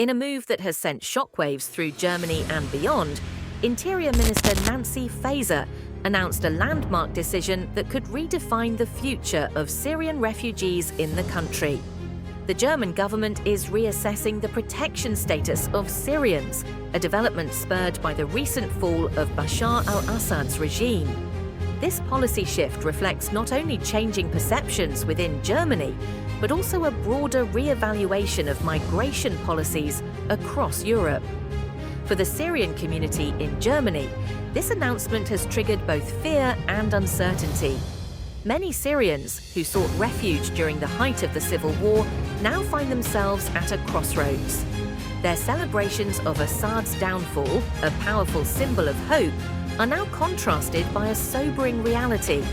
In a move that has sent shockwaves through Germany and beyond, Interior Minister Nancy Faeser announced a landmark decision that could redefine the future of Syrian refugees in the country. The German government is reassessing the protection status of Syrians, a development spurred by the recent fall of Bashar al-Assad's regime. This policy shift reflects not only changing perceptions within Germany, but also a broader re-evaluation of migration policies across Europe. For the Syrian community in Germany, this announcement has triggered both fear and uncertainty. Many Syrians who sought refuge during the height of the civil war now find themselves at a crossroads. Their celebrations of Assad's downfall, a powerful symbol of hope, are now contrasted by a sobering reality.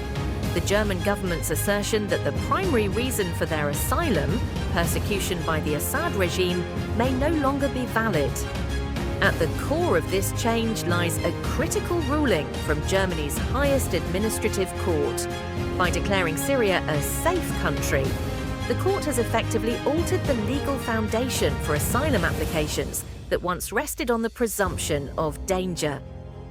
The German government's assertion that the primary reason for their asylum, persecution by the Assad regime, may no longer be valid. At the core of this change lies a critical ruling from Germany's highest administrative court. By declaring Syria a safe country, the court has effectively altered the legal foundation for asylum applications that once rested on the presumption of danger.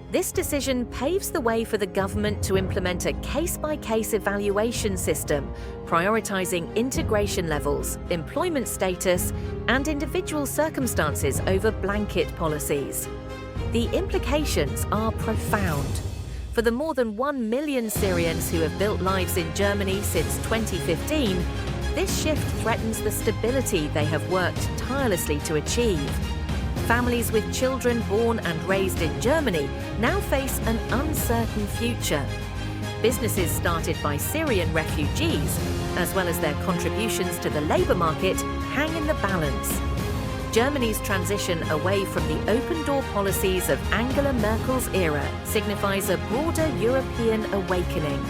This decision paves the way for the government to implement a case-by-case evaluation system, prioritizing integration levels, employment status, and individual circumstances over blanket policies. The implications are profound. For the more than 1 million Syrians who have built lives in Germany since 2015, this shift threatens the stability they have worked tirelessly to achieve. Families with children born and raised in Germany now face an uncertain future. Businesses started by Syrian refugees, as well as their contributions to the labour market, hang in the balance. Germany's transition away from the open-door policies of Angela Merkel's era signifies a broader European awakening.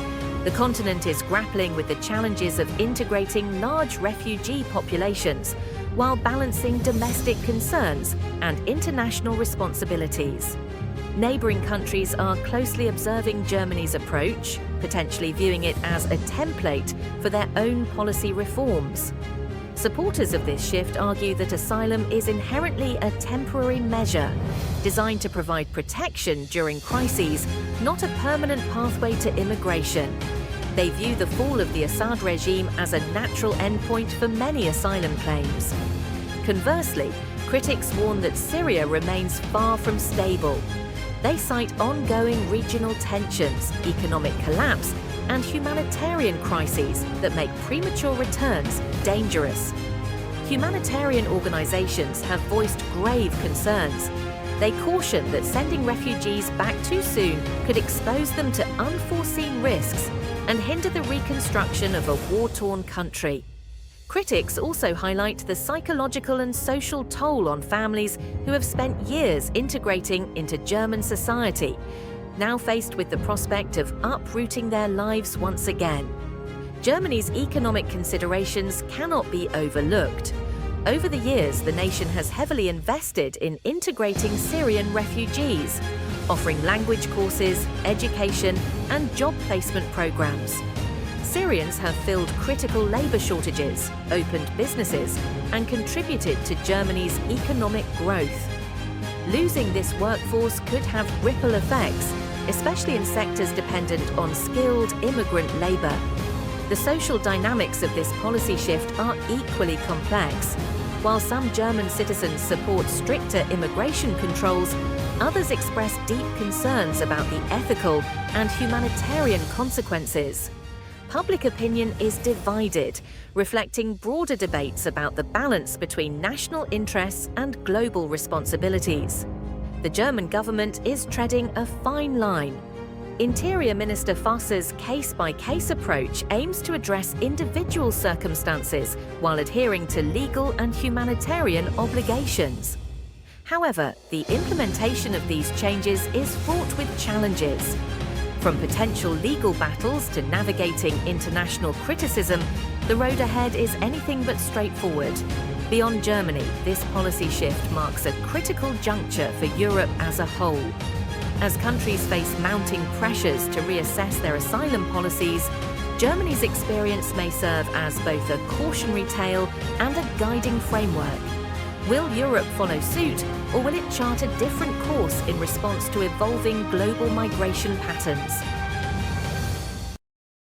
The continent is grappling with the challenges of integrating large refugee populations, while balancing domestic concerns and international responsibilities. Neighbouring countries are closely observing Germany's approach, potentially viewing it as a template for their own policy reforms. Supporters of this shift argue that asylum is inherently a temporary measure, designed to provide protection during crises, not a permanent pathway to immigration. They view the fall of the Assad regime as a natural endpoint for many asylum claims. Conversely, critics warn that Syria remains far from stable. They cite ongoing regional tensions, economic collapse, and humanitarian crises that make premature returns dangerous. Humanitarian organizations have voiced grave concerns. They caution that sending refugees back too soon could expose them to unforeseen risks and hinder the reconstruction of a war-torn country. Critics also highlight the psychological and social toll on families who have spent years integrating into German society, now faced with the prospect of uprooting their lives once again. Germany's economic considerations cannot be overlooked. Over the years, the nation has heavily invested in integrating Syrian refugees, offering language courses, education, and job placement programs. Syrians have filled critical labour shortages, opened businesses, and contributed to Germany's economic growth. Losing this workforce could have ripple effects, especially in sectors dependent on skilled immigrant labour. The social dynamics of this policy shift are equally complex. While some German citizens support stricter immigration controls, others express deep concerns about the ethical and humanitarian consequences. Public opinion is divided, reflecting broader debates about the balance between national interests and global responsibilities. The German government is treading a fine line. Interior Minister Faeser's case-by-case approach aims to address individual circumstances while adhering to legal and humanitarian obligations. However, the implementation of these changes is fraught with challenges. From potential legal battles to navigating international criticism, the road ahead is anything but straightforward. Beyond Germany, this policy shift marks a critical juncture for Europe as a whole. As countries face mounting pressures to reassess their asylum policies, Germany's experience may serve as both a cautionary tale and a guiding framework. Will Europe follow suit, or will it chart a different course in response to evolving global migration patterns?